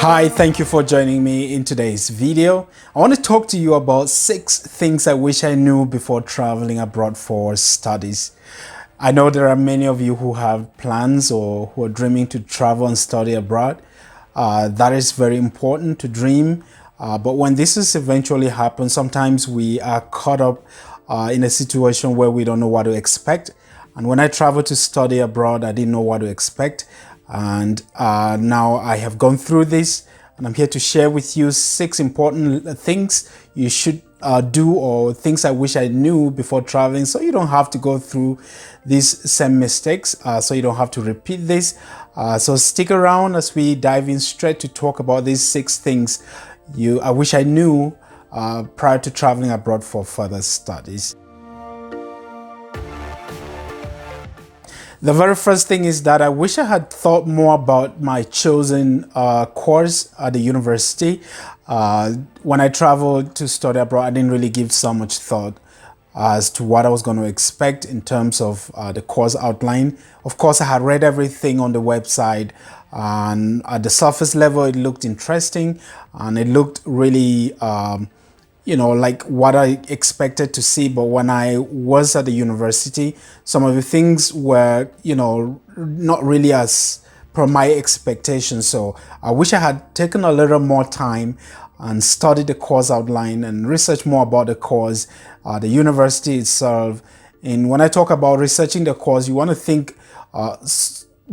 Hi, thank you for joining me in today's video. I want to talk to you about 6 things I wish I knew before traveling abroad for studies. I know there are many of you who have plans or who are dreaming to travel and study abroad. That is very important to dream. But when this is eventually happens, sometimes we are caught up in a situation where we don't know what to expect. And when I traveled to study abroad, I didn't know what to expect. And now I have gone through this, and I'm here to share with you 6 important things you should do, or things I wish I knew before traveling, so you don't have to go through these same mistakes, so you don't have to repeat this. So stick around as we dive in straight to talk about these 6 things I wish I knew prior to traveling abroad for further studies. The very first thing is that I wish I had thought more about my chosen course at the university. When I traveled to study abroad, I didn't really give so much thought as to what I was going to expect in terms of the course outline. Of course, I had read everything on the website, and at the surface level, it looked interesting, and it looked really like what I expected to see. But when I was at the university, some of the things were, not really as per my expectations. So I wish I had taken a little more time and studied the course outline and researched more about the course, the university itself. And when I talk about researching the course, you want to think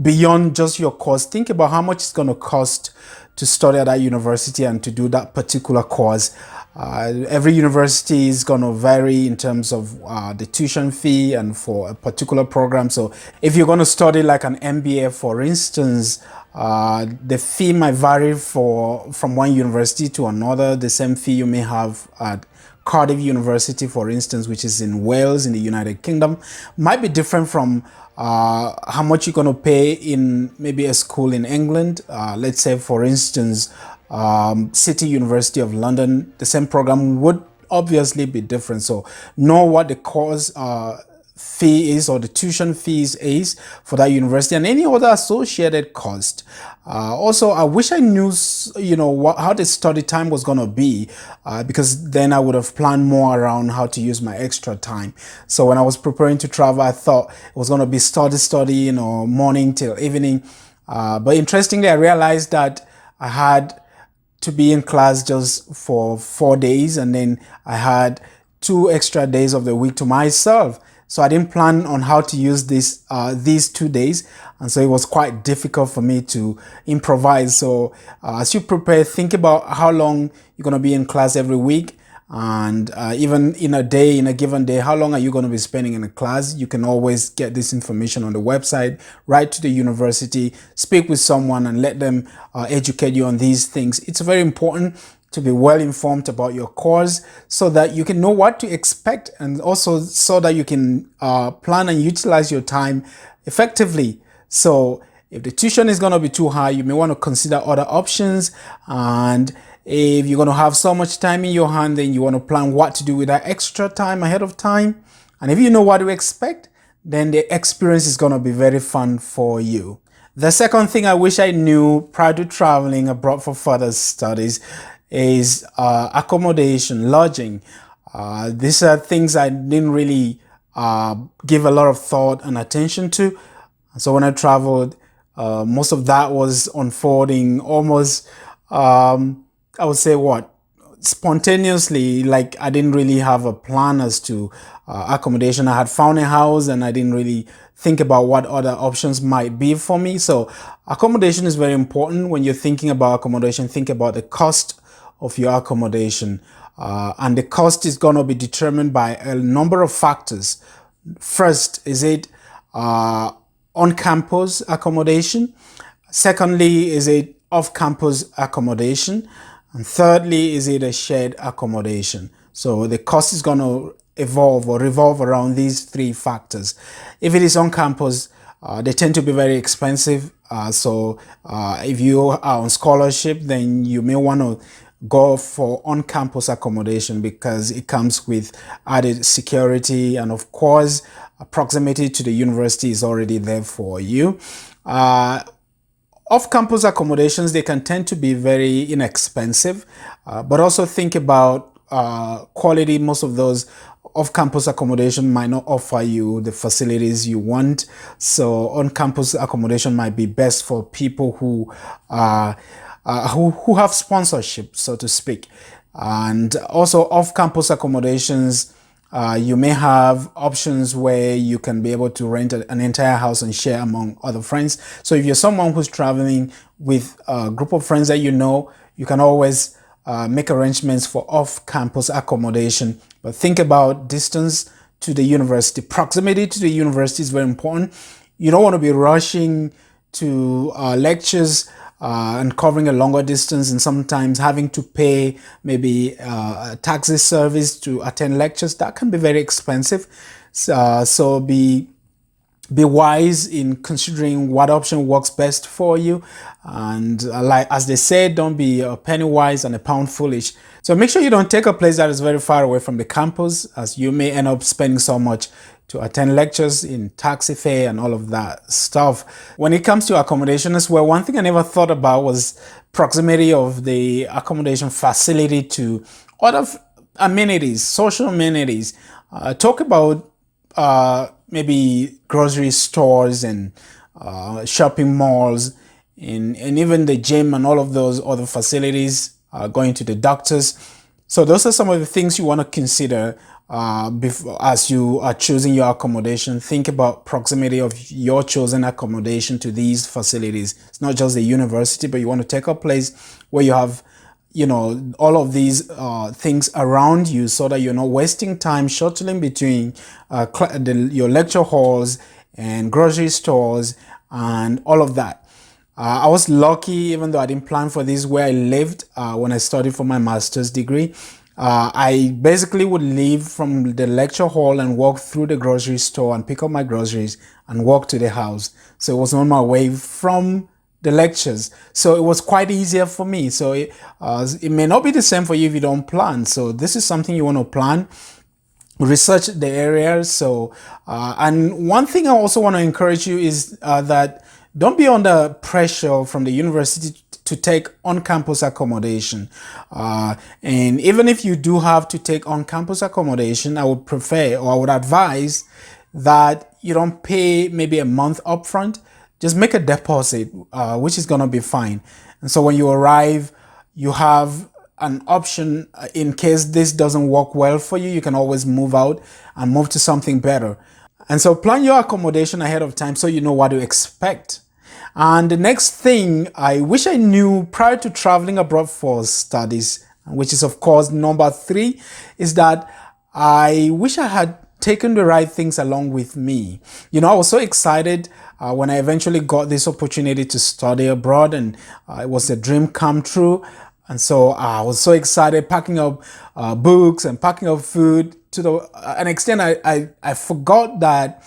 beyond just your course. Think about how much it's going to cost to study at that university and to do that particular course. Every university is going to vary in terms of the tuition fee and for a particular program. So if you're going to study like an MBA, for instance, the fee might vary from one university to another. The same fee you may have at Cardiff University, for instance, which is in Wales in the United Kingdom, might be different from how much you're going to pay in maybe a school in England. Let's say, for instance, City University of London. The same program would obviously be different. So know what the course fee is, or the tuition fees is for that university, and any other associated cost. Also, I wish I knew, how the study time was going to be, because then I would have planned more around how to use my extra time. So when I was preparing to travel, I thought it was going to be study, morning till evening. But interestingly, I realized that I had to be in class just for 4 days, and then I had 2 extra days of the week to myself. So I didn't plan on how to use these 2 days, and so it was quite difficult for me to improvise. So as you prepare, think about how long you're going to be in class every week, and even in a given day, how long are you going to be spending in a class? You can always get this information on the website. Write to the university, speak with someone, and let them educate you on these things. It's very important to be well informed about your course, so that you can know what to expect, and also so that you can plan and utilize your time effectively. So if the tuition is going to be too high, you may want to consider other options. And if you're going to have so much time in your hand, then you want to plan what to do with that extra time ahead of time. And if you know what to expect, then the experience is going to be very fun for you. The second thing I wish I knew prior to traveling abroad for further studies is accommodation, lodging. These are things I didn't really give a lot of thought and attention to. So when I traveled, most of that was unfolding almost, I would say, spontaneously. Like, I didn't really have a plan as to accommodation. I had found a house, and I didn't really think about what other options might be for me. So accommodation is very important. When you're thinking about accommodation, think about the cost of your accommodation, and the cost is going to be determined by a number of factors. First, is it on-campus accommodation? Secondly, is it off-campus accommodation? And thirdly, is it a shared accommodation? So the cost is going to evolve or revolve around these 3 factors. If it is on campus, they tend to be very expensive. So if you are on scholarship, then you may want to go for on-campus accommodation, because it comes with added security, and of course proximity to the university is already there for you. Off-campus accommodations, they can tend to be very inexpensive, but also think about quality. Most of those off-campus accommodation might not offer you the facilities you want. So on-campus accommodation might be best for people who who have sponsorship, so to speak. And also off-campus accommodations, you may have options where you can be able to rent an entire house and share among other friends. So if you're someone who's traveling with a group of friends that you can always make arrangements for off-campus accommodation. But think about distance to the university. Proximity to the university is very important. You don't want to be rushing to lectures and covering a longer distance, and sometimes having to pay maybe a taxi service to attend lectures. That can be very expensive. So be wise in considering what option works best for you. And like as they say, don't be a penny wise and a pound foolish. So make sure you don't take a place that is very far away from the campus, as you may end up spending so much to attend lectures in taxi fare and all of that stuff. When it comes to accommodation as well, one thing I never thought about was proximity of the accommodation facility to other amenities, social amenities. Talk about maybe grocery stores and shopping malls and even the gym and all of those other facilities, going to the doctors. So those are some of the things you want to consider as you are choosing your accommodation. Think about proximity of your chosen accommodation to these facilities. It's not just the university, but you want to take a place where you have all of these things around you, so that you're not wasting time shuttling between your lecture halls and grocery stores and all of that. I was lucky, even though I didn't plan for this, where I lived when I studied for my master's degree. I basically would leave from the lecture hall and walk through the grocery store and pick up my groceries and walk to the house. So it was on my way from the lectures. So it was quite easier for me. So it may not be the same for you if you don't plan. So this is something you want to plan. Research the area. So, and one thing I also want to encourage you is that don't be under pressure from the university to take on-campus accommodation. And even if you do have to take on-campus accommodation, I would prefer, or I would advise, that you don't pay maybe a month upfront. Just make a deposit, which is going to be fine. And so when you arrive, you have an option in case this doesn't work well for you. You can always move out and move to something better. And so plan your accommodation ahead of time so you know what to expect. And the next thing I wish I knew prior to traveling abroad for studies, which is of course number 3, is that I wish I had taken the right things along with me. I was so excited when I eventually got this opportunity to study abroad, and it was a dream come true. And so I was so excited, packing up books and packing up food to an extent I forgot that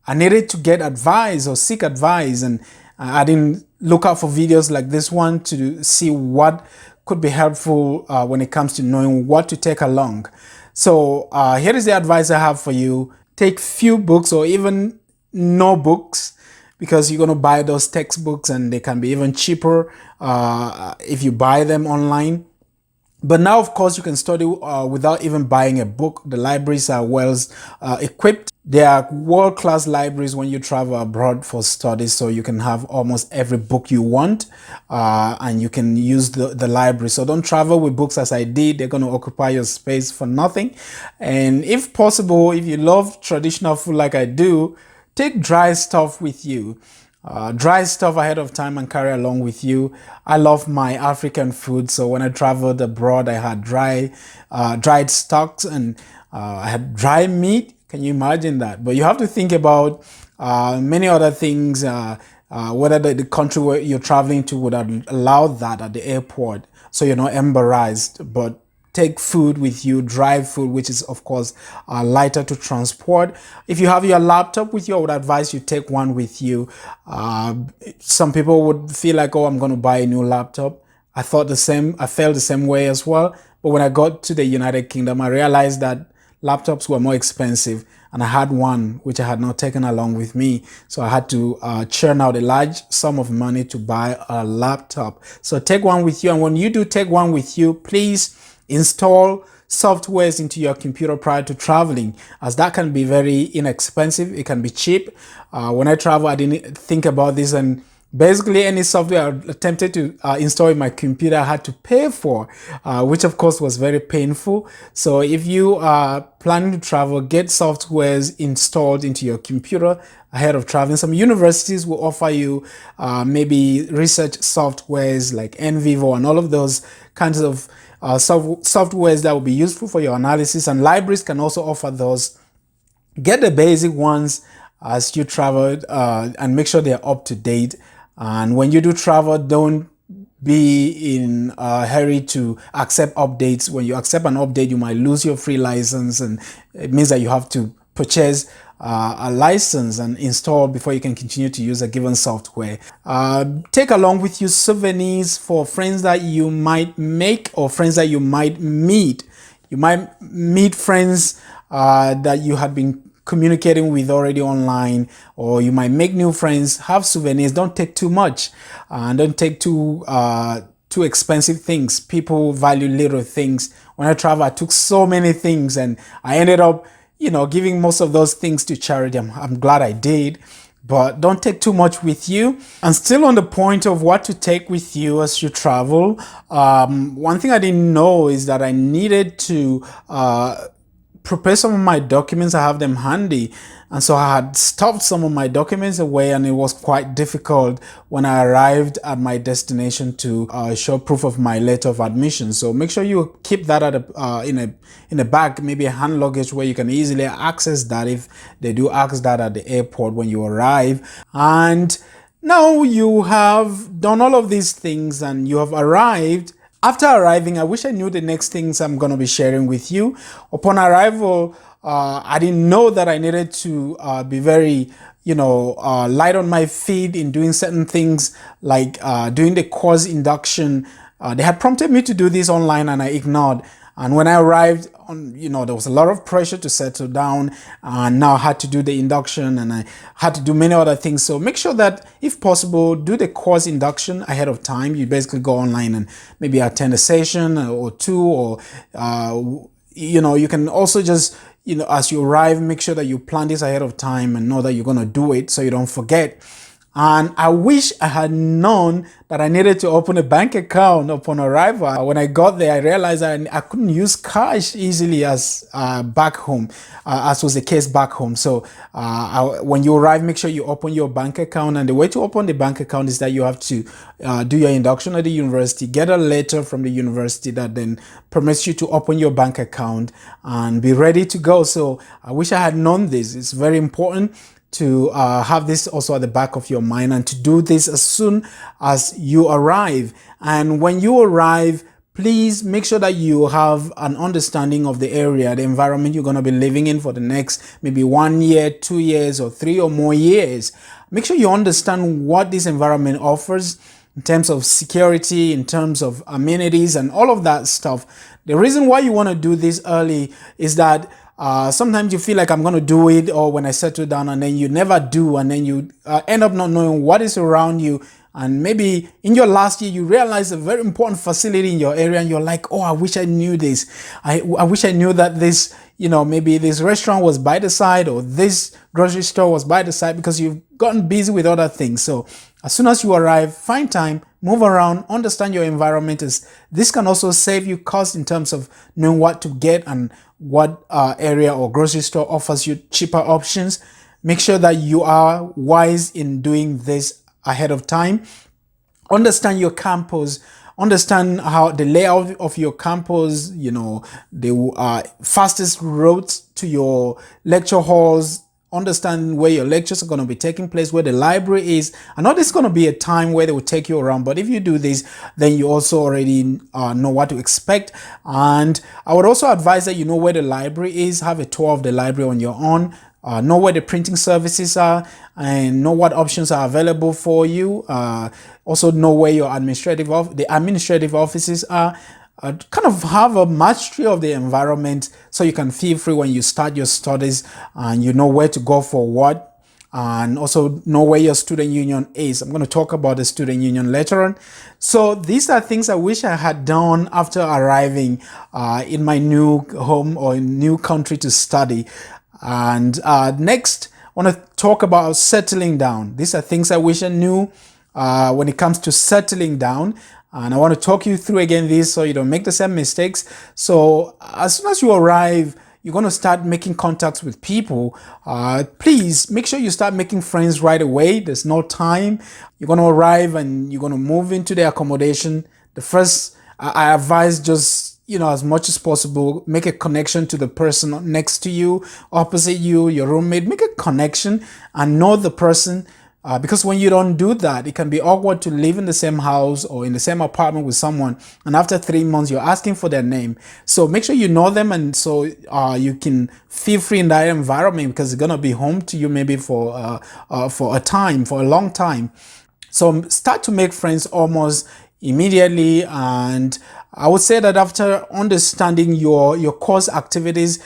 I needed to get advice or seek advice, and I didn't look out for videos like this one to see what could be helpful when it comes to knowing what to take along. So here is the advice I have for you. Take few books or even no books, because you're going to buy those textbooks and they can be even cheaper if you buy them online. But now, of course, you can study without even buying a book. The libraries are well equipped. They are world-class libraries when you travel abroad for studies, so you can have almost every book you want, and you can use the library. So don't travel with books as I did. They're going to occupy your space for nothing. And if possible, if you love traditional food like I do, take dry stuff with you. Dry stuff ahead of time and carry along with you. I love my African food, so when I traveled abroad, I had dried stocks, and I had dry meat. Can you imagine that? But you have to think about many other things, whether the country where you're traveling to would allow that at the airport, so you're not embarrassed. But take food with you, dry food, which is of course lighter to transport. If you have your laptop with you, I would advise you take one with you. Some people would feel like, oh, I'm going to buy a new laptop. I felt the same way as well. But when I got to the United Kingdom, I realized that laptops were more expensive and I had one which I had not taken along with me. So I had to churn out a large sum of money to buy a laptop. So take one with you, and when you do take one with you, please install softwares into your computer prior to traveling, as that can be very inexpensive. It can be cheap. When I travel, I didn't think about this, and basically any software I attempted to install in my computer I had to pay for, which of course was very painful. So if you are planning to travel, get softwares installed into your computer ahead of traveling. Some universities will offer you maybe research softwares like NVivo and all of those kinds of softwares that will be useful for your analysis, and libraries can also offer those. Get the basic ones as you travel, and make sure they're up to date. And when you do travel, don't be in a hurry to accept updates. When you accept an update, you might lose your free license, and it means that you have to purchase a license and install before you can continue to use a given software. Take along with you souvenirs for friends that you might make or friends that you might meet. You might meet friends that you had been communicating with already online, or you might make new friends. Have souvenirs. Don't take too much, and don't take too expensive things. People value little things. When I travel, I took so many things, and I ended up, giving most of those things to charity. I'm glad I did. But don't take too much with you. And still on the point of what to take with you as you travel, one thing I didn't know is that I needed to prepare some of my documents. I have them handy, and so I had stuffed some of my documents away, and it was quite difficult when I arrived at my destination to show proof of my letter of admission. So make sure you keep that at in a bag, maybe a hand luggage, where you can easily access that if they do ask that at the airport when you arrive. And now you have done all of these things and you have arrived. After arriving, I wish I knew the next things I'm going to be sharing with you. Upon arrival, I didn't know that I needed to be very, light on my feet in doing certain things, like doing the course induction. They had prompted me to do this online, and I ignored. And when I arrived, there was a lot of pressure to settle down, and now I had to do the induction, and I had to do many other things. So make sure that, if possible, do the course induction ahead of time. You basically go online and maybe attend a session or two, or you can also just, as you arrive, make sure that you plan this ahead of time and know that you're going to do it so you don't forget. And I wish I had known that I needed to open a bank account upon arrival. When I got there, I realized that I couldn't use cash easily as back home, as was the case back home. So when you arrive, make sure you open your bank account. And the way to open the bank account is that you have to do your induction at the university, get a letter from the university that then permits you to open your bank account and be ready to go. So I wish I had known this. It's very important to have this also at the back of your mind, and to do this as soon as you arrive. And when you arrive, please make sure that you have an understanding of the area, the environment you're going to be living in for the next maybe 1 year, 2 years, or 3 or more years. Make sure you understand what this environment offers in terms of security, in terms of amenities, and all of that stuff. The reason why you want to do this early is that sometimes you feel like I'm going to do it, or when I settle down, and then you never do, and then you end up not knowing what is around you. And maybe in your last year, you realize a very important facility in your area, and you're like, oh, I wish I knew this. I wish I knew that this, maybe this restaurant was by the side, or this grocery store was by the side, because you've gotten busy with other things. So as soon as you arrive, find time, move around, understand your environment. This can also save you cost in terms of knowing what to get and what area or grocery store offers you cheaper options. Make sure that you are wise in doing this ahead of time. Understand your campus. Understand how the layout of your campus, the fastest routes to your lecture halls. Understand where your lectures are going to be taking place, where the library is. I know this is going to be a time where they will take you around, but if you do this, then you also already know what to expect. And I would also advise that you know where the library is, have a tour of the library on your own, know where the printing services are, and know what options are available for you. Also know where your the administrative offices are. Kind of have a mastery of the environment so you can feel free when you start your studies and you know where to go for what, and also know where your student union is. I'm going to talk about the student union later on. So these are things I wish I had done after arriving in my new home or new country to study. And next, I want to talk about settling down. These are things I wish I knew when it comes to settling down. And I want to talk you through again this so you don't make the same mistakes. So as soon as you arrive, you're going to start making contacts with people. Please make sure you start making friends right away. There's no time. You're going to arrive and you're going to move into the accommodation. The first, I advise just, as much as possible, make a connection to the person next to you, opposite you, your roommate. Make a connection and know the person. Because when you don't do that, it can be awkward to live in the same house or in the same apartment with someone, and after 3 months you're asking for their name. So make sure you know them, and so you can feel free in that environment, because it's gonna be home to you maybe for a long time. So start to make friends almost immediately, and I would say that after understanding your course activities,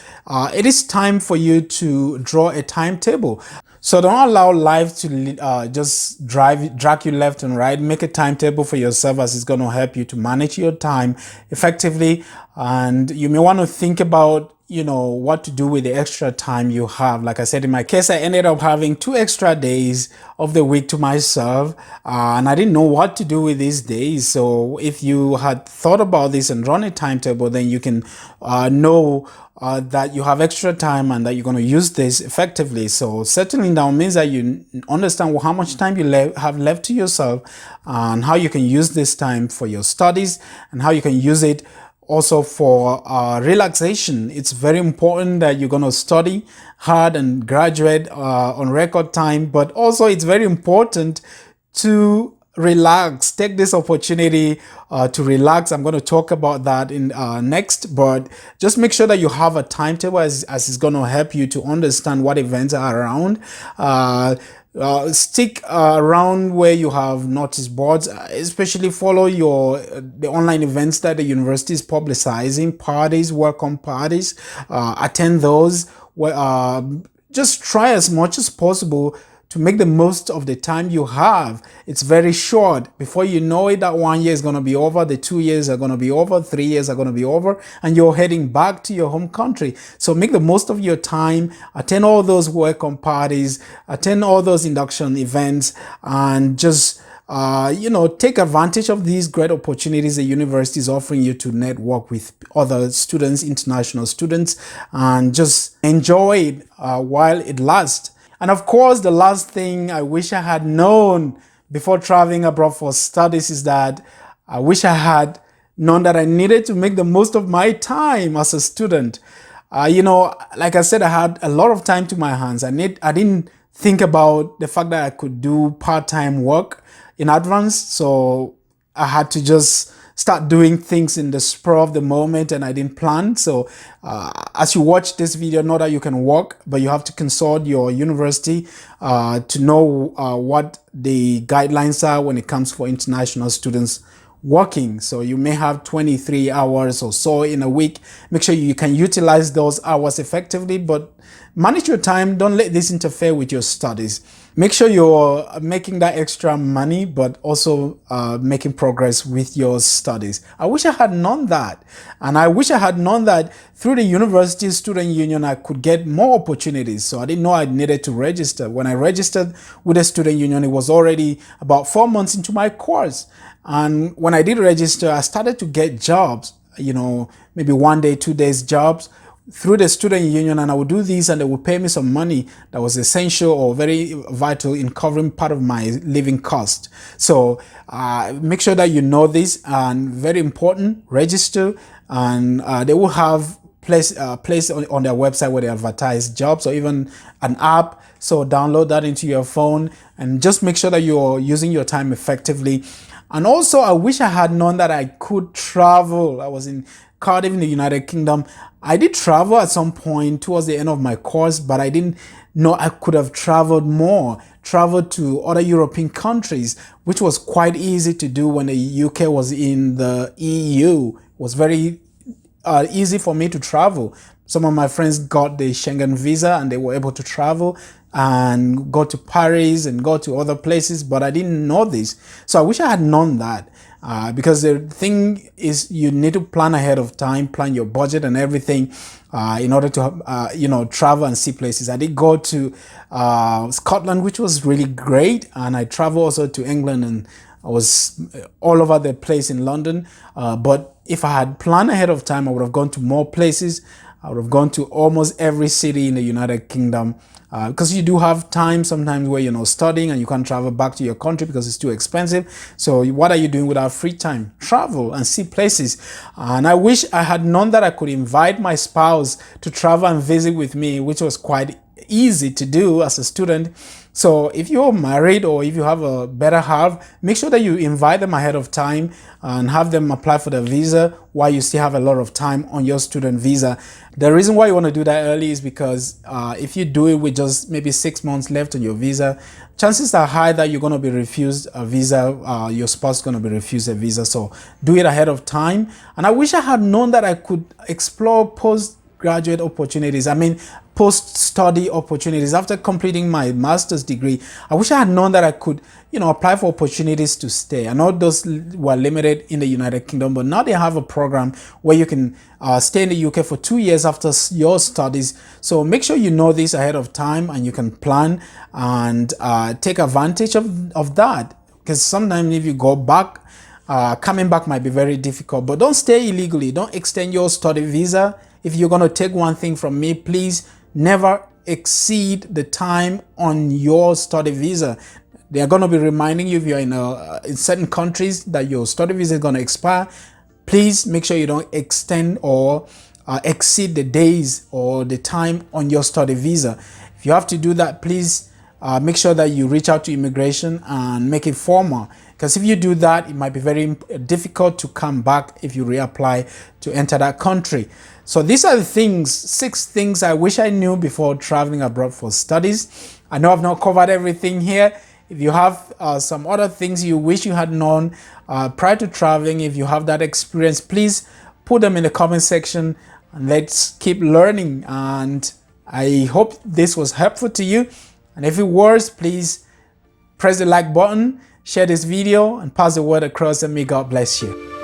it is time for you to draw a timetable. So don't allow life to just drag you left and right. Make a timetable for yourself, as it's going to help you to manage your time effectively. And you may want to think about what to do with the extra time you have. Like I said, in my case, I ended up having 2 extra days of the week to myself, and I didn't know what to do with these days. So if you had thought about this and run a timetable, then you can know that you have extra time and that you're going to use this effectively. So settling down means that you understand how much time you have left to yourself, and how you can use this time for your studies, and how you can use it also for relaxation. It's very important that you're going to study hard and graduate on record time, but also it's very important to relax. Take this opportunity to relax. I'm going to talk about that in next, but just make sure that you have a timetable, as it's going to help you to understand what events are around. Stick around where you have notice boards, especially follow the online events that the university is publicizing, parties, welcome parties, attend those. Just try as much as possible to make the most of the time you have. It's very short. Before you know it, that 1 year is going to be over, the 2 years are going to be over, 3 years are going to be over, and you're heading back to your home country. So make the most of your time, attend all those welcome parties, attend all those induction events, and just take advantage of these great opportunities the university is offering you to network with other students, international students, and just enjoy it while it lasts. And of course, the last thing I wish I had known before traveling abroad for studies is that I wish I had known that I needed to make the most of my time as a student. Like I said, I had a lot of time to my hands. I didn't think about the fact that I could do part-time work in advance. So I had to just start doing things in the spur of the moment, and I didn't plan. So as you watch this video, know that you can work, but you have to consult your university to know what the guidelines are when it comes for international students working. So you may have 23 hours or so in a week. Make sure you can utilize those hours effectively, but manage your time. Don't let this interfere with your studies. Make sure you're making that extra money, but also making progress with your studies. I wish I had known that. And I wish I had known that through the university student union, I could get more opportunities. So I didn't know I needed to register. When I registered with the student union, it was already about 4 months into my course. And when I did register, I started to get jobs, maybe 1 day, 2 days jobs through the student union, and I would do these and they would pay me some money that was essential or very vital in covering part of my living cost. So make sure that you know this, and very important, register, and they will have place on their website where they advertise jobs, or even an app. So download that into your phone and just make sure that you're using your time effectively. And also, I wish I had known that I could travel. I was in Cardiff in the United Kingdom. I did travel at some point towards the end of my course, but I didn't know I could have traveled more, traveled to other European countries, which was quite easy to do when the UK was in the EU. It was very easy for me to travel. Some of my friends got the Schengen visa and they were able to travel and go to Paris and go to other places, but I didn't know this. So I wish I had known that. Because the thing is, you need to plan ahead of time, plan your budget and everything in order to, travel and see places. I did go to Scotland, which was really great, and I traveled also to England, and I was all over the place in London. But if I had planned ahead of time, I would have gone to more places. I would have gone to almost every city in the United Kingdom. Because you do have time sometimes where you're studying and you can't travel back to your country because it's too expensive. So what are you doing with our free time? Travel and see places. And I wish I had known that I could invite my spouse to travel and visit with me, which was quite easy to do as a student. So if you're married or if you have a better half, make sure that you invite them ahead of time and have them apply for the visa while you still have a lot of time on your student visa. The reason why you want to do that early is because if you do it with just maybe 6 months left on your visa, chances are high that you're going to be refused a visa, your spouse is going to be refused a visa. So do it ahead of time. And I wish I had known that I could explore postgraduate opportunities. I mean, post-study opportunities after completing my master's degree. I wish I had known that I could, apply for opportunities to stay. I know those were limited in the United Kingdom, but now they have a program where you can stay in the UK for 2 years after your studies. So make sure you know this ahead of time and you can plan and take advantage of that. Because sometimes if you go back, coming back might be very difficult. But don't stay illegally. Don't extend your study visa. If you're going to take one thing from me, please never exceed the time on your study visa. They are going to be reminding you if you're in certain countries that your study visa is going to expire. Please make sure you don't extend or exceed the days or the time on your study visa. If you have to do that, please make sure that you reach out to immigration and make it formal. Because if you do that, it might be very difficult to come back if you reapply to enter that country. So these are the things, 6 things I wish I knew before traveling abroad for studies. I know I've not covered everything here. If you have some other things you wish you had known prior to traveling, if you have that experience, please put them in the comment section and let's keep learning. And I hope this was helpful to you. And if it was, please press the like button, share this video, and pass the word across, and may God bless you.